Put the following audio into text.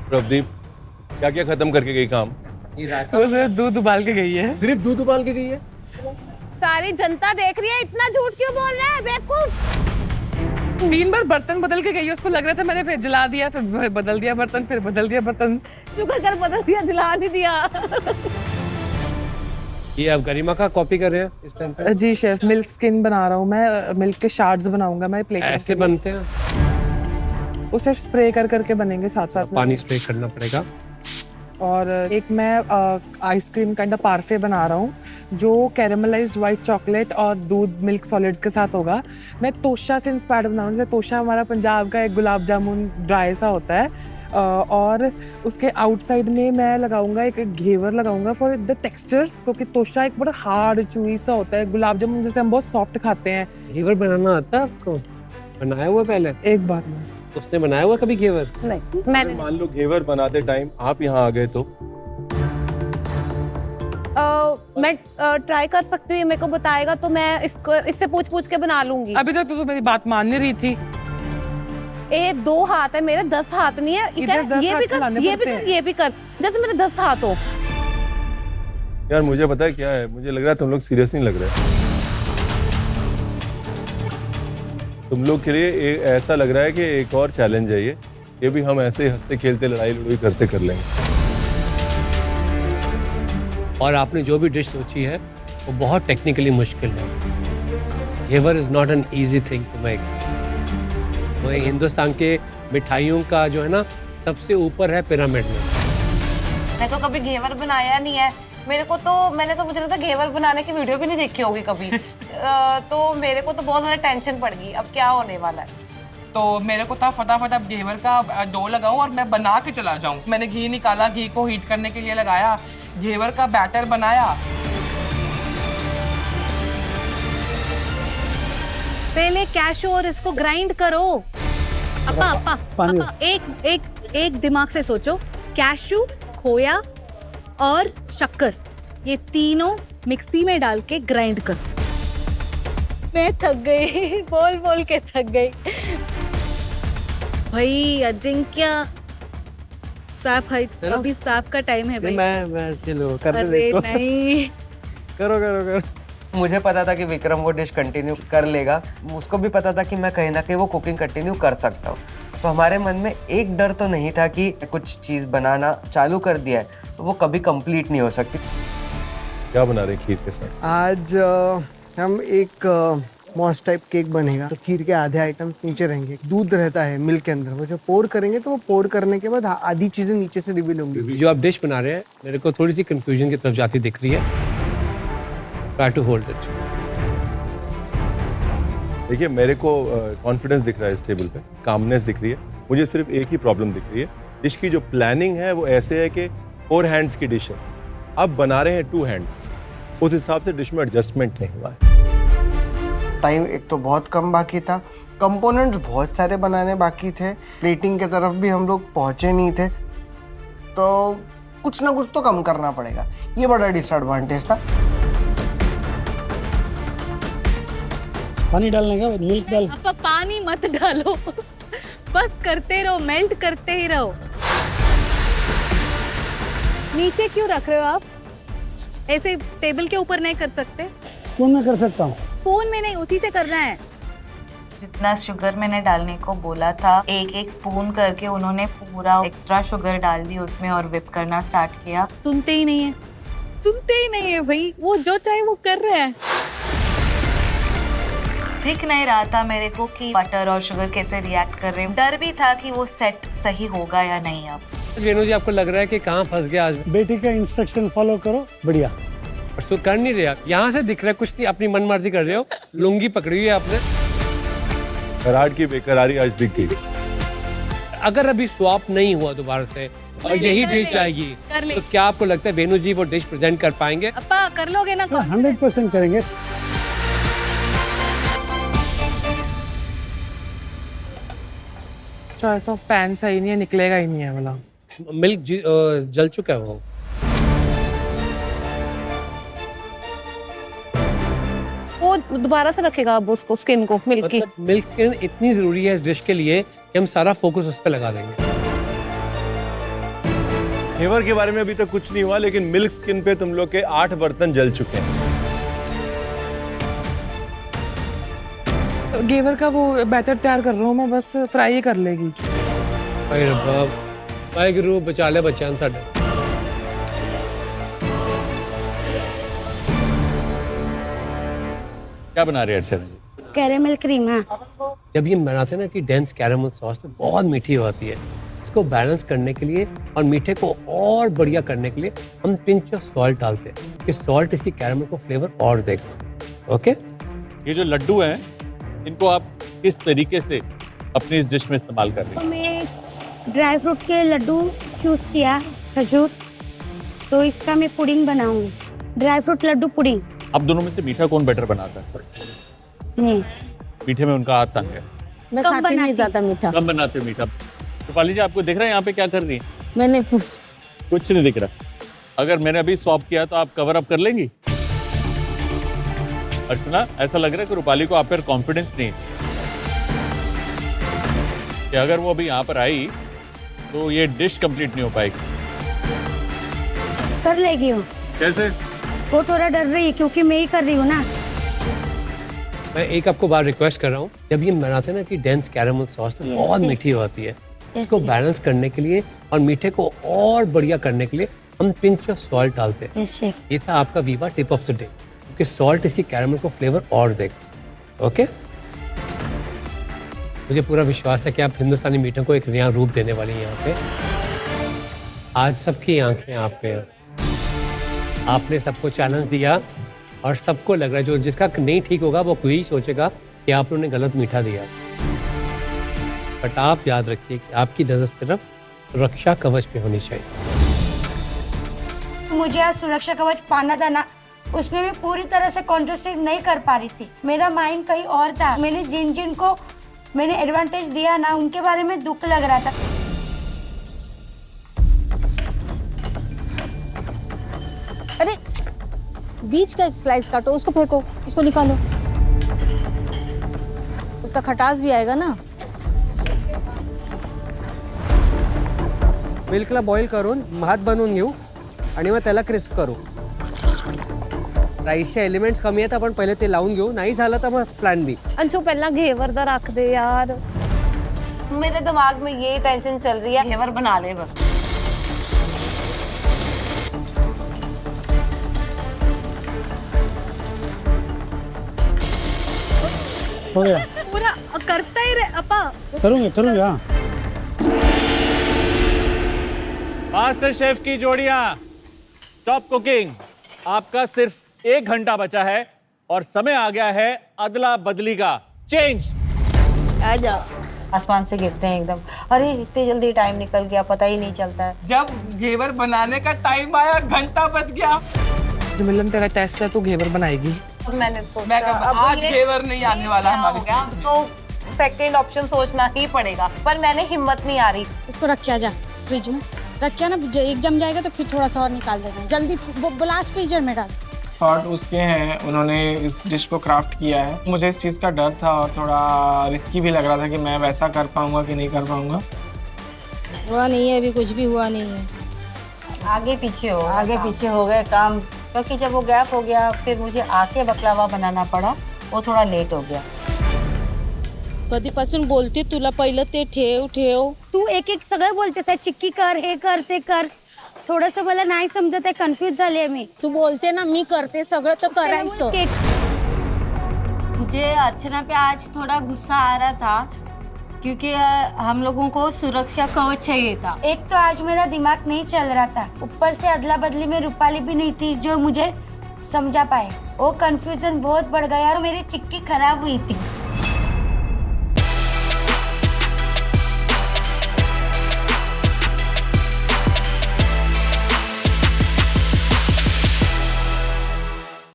प्रदीप क्या क्या खत्म करके गई काम? वो सिर्फ दूध उबाल के गई है। सिर्फ दूध उबाल के गई है? सारी जनता देख रही है, इतना झूठ क्यों बोल रहा है बेवकूफ? 3 बार बर्तन बदल के गई है, उसको लग रहा था मैंने फिर जला दिया, फिर बदल दिया बर्तन, फिर बदल दिया बर्तन। शुक्र कर बदल दिया, जला नहीं दिया। ये आप गरिमा का कॉपी कर रहे हैं इस टाइम पे? जी शेफ, मिल्क स्किन बना रहा हूँ मैं, मिल्क के शार्ड्स बनाऊंगा मैं प्लेट। ऐसे बनते हैं? वो सिर्फ स्प्रे कर करके बनेंगे साथ साथ। पानी स्प्रे करना पड़ेगा। और एक मैं आइसक्रीम काइंड ऑफ पार्फे बना रहा हूँ जो कैरेमलाइज्ड वाइट चॉकलेट और दूध मिल्क सॉलिड्स के साथ होगा। मैं तोशा से इंस्पायर्ड बना रहा हूँ। तोशा हमारा पंजाब का एक गुलाब जामुन ड्राई सा होता है, और उसके आउटसाइड में मैं लगाऊंगा एक घेवर लगाऊंगा फॉर द टेक्सचर्स, क्योंकि तोशा एक बड़ा हार्ड चूई सा होता है। गुलाब जामुन जैसे हम बहुत सॉफ्ट खाते हैं। घेवर बनाना आता है आपको? बनाया हुआ पहले? एक बार बस। उसने बनाया हुआ कभी घेवर? नहीं, मैंने मान लो घेवर बनाते टाइम आप यहाँ आ गए तो? मैं ट्राई कर सकती हूँ, मेरे को बताएगा तो मैं इससे पूछ के बना लूंगी। अभी तक तो मेरी बात मान नहीं रही थी। 2 हाथ है मेरे, 10 हाथ नहीं है। इधर 10 ये हाथ भी कर, चलाने ये भी पड़ते कर, हैं। ये भी कर, जैसे मेरे 10 हाथ हो। यार मुझे पता है क्या है, मुझे लग रहा है तुम लोग सीरियस नहीं लग रहे। तुम लोग के लिए ऐसा लग रहा है कि एक और चैलेंज है ये भी हम ऐसे ही हंसते खेलते लड़ाई लड़ाई करते कर लेंगे। और आपने जो भी डिश सोची है वो बहुत टेक्निकली मुश्किल है। Ghevar is not an easy thing to make. वो हिंदुस्तान के मिठाइयों का जो है ना सबसे ऊपर है पिरामिड में। मैं तो कभी घेवर बनाया नहीं है। मैंने तो मुझे लगता है घेवर बनाने की वीडियो भी नहीं देखी होगी कभी। तो मेरे को तो बहुत ज़्यादा टेंशन पड़ गई, अब क्या होने वाला है। तो मेरे को था फटाफट अब घेवर का डो लगाऊं और मैं बना के चला जाऊं। मैंने घी निकाला, घी को हीट करने के लिए लगाया, घेवर का बैटर बनाया। पहले कैशू और इसको ग्राइंड करो। अपा एक दिमाग से सोचो। कैशू, खोया और शक्कर, ये तीनों मिक्सी में डाल के ग्राइंड कर। मैं थक गई, बोल बोल के थक गई। भाई अजिंक्य सांप है, अभी सांप का टाइम है भाई। मैं चलो कर दे अरे इसको। नहीं, करो। मुझे पता था कि विक्रम वो डिश कंटिन्यू कर लेगा। उसको भी पता था कि मैं कहीं ना कहीं वो कुकिंग कंटिन्यू कर सकता हूँ। तो हमारे मन में एक डर तो नहीं था कि कुछ चीज़ बनाना चालू कर दिया है तो वो कभी कंप्लीट नहीं हो सकती। क्या बना रहे खीर के साथ? आज हम एक मॉस टाइप केक बनेगा। तो खीर के आधे आइटम्स नीचे रहेंगे। दूध रहता है मिल्क के अंदर, वो जब पोर करेंगे तो वो पोर करने के बाद आधी चीजें नीचे से रिवील होंगी। जो आप डिश बना रहे हैं मेरे को थोड़ी सी कंफ्यूजन की तरफ जाती दिख रही है। Try to hold it. देखिए मेरे को कॉन्फिडेंस दिख रहा है इस टेबल पे, कामनेस दिख रही है। मुझे सिर्फ एक ही प्रॉब्लम दिख रही है, डिश की जो प्लानिंग है वो ऐसे है कि 4 हैंड्स की डिश है, अब बना रहे हैं 2 हैंड्स। उस हिसाब से डिश में एडजस्टमेंट नहीं हुआ है। टाइम एक तो बहुत कम बाकी था, कंपोनेंट्स बहुत सारे बनाने बाकी थे, प्लेटिंग के तरफ भी हम लोग पहुंचे नहीं थे, तो कुछ ना कुछ तो कम करना पड़ेगा। ये बड़ा डिसएडवांटेज था। पानी डालने का, मिल्क डाल। अपा पानी मत डालो, बस करते रहो, मेल्ट करते ही रहो। नीचे क्यों रख रहे हो आप? ऐसे टेबल के ऊपर नहीं कर सकते? स्पून में कर सकता हूँ। स्पून में नहीं, उसी से करना है। जितना शुगर मैंने डालने को बोला था, एक स्पून करके उन्होंने पूरा एक्स्ट्रा शुगर डाल दी उसमें और विप करना स्टार्ट किया। सुनते ही नहीं है भाई, वो जो चाहे वो कर रहे हैं। दिख नहीं रहा था मेरे को कि बटर और शुगर कैसे रिएक्ट कर रहे हैं। डर भी था कि वो सेट सही होगा या नहीं। अब वेणु जी आपको लग रहा है कि कहाँ फंस गया आज? बेटी का इंस्ट्रक्शन फॉलो करो, बढ़िया। और तो कर नहीं रहे आप, यहाँ से दिख रहा है कुछ नहीं, अपनी मनमर्जी कर रहे हो। लुंगी पकड़ी हुई है आपने। करार की बेकरारी आज दिख गई। अगर अभी स्वैप नहीं हुआ दोबारा से और यही डिश आएगी तो क्या आपको लगता है वेणु जी वो डिश प्रेजेंट कर पाएंगे? अपा कर लोगे ना? 100% करेंगे। चॉइस ऑफ पैन सही नहीं है, निकलेगा ही नहीं है वाला। मिल्क जल चुका है वो। वो दोबारा से रखेगा अब उसको, स्किन को, मिल्क की। मतलब मिल्क स्किन इतनी जरूरी है इस डिश के लिए कि हम सारा फोकस उस पर लगा देंगे। घेवर के बारे में अभी तक कुछ नहीं हुआ, लेकिन मिल्क स्किन पे तुम लोग के 8 बर्तन जल चुके हैं। घेवर का वो बैटर तैयार कर रहा हूँ मैं, बस फ्राई ही कर लेगी। भाई रब्बा, भाई गुरु बचा ले बच्चा साडा। क्या बना रहे हैं अर्चना जी? Caramel cream. हाँ, जब ये बनाते हैं ना कि डेंस कैरेमल सॉस तो बहुत मीठी होती है। इसको बैलेंस करने के लिए और मीठे को और बढ़िया करने के लिए हम पिंच ऑफ सॉल्ट डालते हैं कि सॉल्ट इसकी कैरेमल को फ्लेवर और देगा। ओके, ये जो लड्डू हैं, इनको आप किस तरीके से अपनी इस डिश में इस्तेमाल कर रही तो हैं? मैं ड्राई फ्रूट के लड्डू चूज किया, खजूर, तो इसका मैं पुडिंग बनाऊंगी, ड्राई फ्रूट लड्डू पुडिंग। आप दोनों में से मीठा कौन बेटर बनाता है? नहीं, मीठे में उनका हाथ तंग है। मैं खाती नहीं ज्यादा मीठा। कम बनाते हो मीठा। रूपाली जी, आपको दिख रहा है यहाँ पे क्या कर रही है? मैंने कुछ नहीं दिख रहा। अगर मैंने अभी स्वैप किया तो आप कवर अप कर लेंगी? अर्चना, ऐसा लग रहा है कि रूपाली को आप पर कॉन्फिडेंस नहीं है कि अगर वो अभी यहाँ पर आई तो ये डिश कंप्लीट नहीं हो पाएगी। कर लेगी वो। कैसे? वो थोड़ा डर रही है क्योंकि मैं ही कर रही हूँ ना। मैं एक आपको बार रिक्वेस्ट कर रहा हूँ, जब ये बनाते हैं ना कि डेंस कैरेमल सॉस तो बहुत मीठी होती है। इसको बैलेंस करने के लिए और मीठे को और बढ़िया करने के लिए हम पिंच ऑफ सॉल्ट डालते हैं। Yes chef. ये था आपका Viva tip of the day, क्योंकि सॉल्ट इसकी कैरेमल को फ्लेवर और देगा। ओके, मुझे पूरा विश्वास है कि आप हिंदुस्तानी मीठों को एक नया रूप देने वाली हैं यहाँ पे। आज सबकी आंखें आप पे हैं। आपने सबको चैलेंज दिया और सबको लग रहा है जो जिसका नहीं ठीक होगा वो यही सोचेगा कि आप लोगों ने गलत मीठा दिया। बट आप याद रखिए कि आपकी नजर सिर्फ सुरक्षा कवच पे होनी चाहिए। मुझे आज सुरक्षा कवच पाना था ना, उसमें मैं पूरी तरह से कॉन्सेंट्रेट नहीं कर पा रही थी। मेरा माइंड कहीं और था। मैंने जिन जिन को मैंने एडवांटेज दिया ना, उनके बारे में दुख लग रहा था। अरे बीच का एक स्लाइस काटो, उसको फेंको, उसको निकालो, उसका खटास भी आएगा ना। मिल्कला बॉईल करून भात बनवून घेऊ आणि मग त्याला क्रिस्प करू। राईसचे एलिमेंट्स कमी आहेत, आपण पहिले ते लावून घेऊ, नाही झालं तर मग प्लॅन बी। अंशु पहला घेवर दा रख दे यार। मेरे दिमाग में ये टेंशन चल रही है, घेवर बना ले बस। हो गया, पूरा करता ही रहे अपा। करूँगे हाँ। मास्टर शेफ की जोड़ियां, स्टॉप कुकिंग। आपका सिर्फ 1 घंटा बचा है और समय आ गया है अदला बदली का। चेंज। आजा। आसमान से गिरते हैं एकदम। अरे इतनी जल्दी टाइम निकल गया, पता ही नहीं चलता है। जब घेवर बनाने का टाइम आया, घंटा बच गया। मिलन तेरा टेस्ट है, तू घेवर बनाएगी। अब मैंने सोचा मैं आज ये घेवर नहीं आने वाला क्या हो हमारे। गया? अब तो सेकंड ऑप्शन सोचना ही पड़ेगा, पर मैंने हिम्मत नहीं आ रही। इसको रख के आजा फ्रिज में, रख के ना, एक जम जाएगा तो फिर थोड़ा सा और निकाल देना। जल्दी ब्लास्ट फ्रीजर में डाल। थॉट उसके हैं, उन्होंने इस डिश को क्राफ्ट किया है। मुझे इस चीज़ का डर था और थोड़ा रिस्की भी लग रहा था कि मैं वैसा कर पाऊंगा कि नहीं कर पाऊंगा। हुआ नहीं है, अभी कुछ भी हुआ नहीं है। आगे पीछे हो गए काम, क्योंकि जब वो गैप हो गया फिर मुझे आके बकलावा बनाना पड़ा, वो थोड़ा लेट हो गया। कधीपासून बोलते तुला, पहिलं ते ठेव ठेव। तू एक एक सगळं बोलतेस, चिक्की कर, हे कर, ते कर। थोडंसं मला नाही समजत आहे, कन्फ्यूज झाले मी। तू बोलते ना मी करते सगळं तर करायचं। मुझे अर्चना पे आज थोड़ा गुस्सा आ रहा था क्योंकि हम लोगों को सुरक्षा कवच चाहिए था। एक तो आज मेरा दिमाग नहीं चल रहा था, ऊपर से अदला बदली में रूपाली भी नहीं थी जो मुझे समझा पाए। वो कंफ्यूजन बहुत बढ़ गया और मेरी चिक्की खराब हुई थी।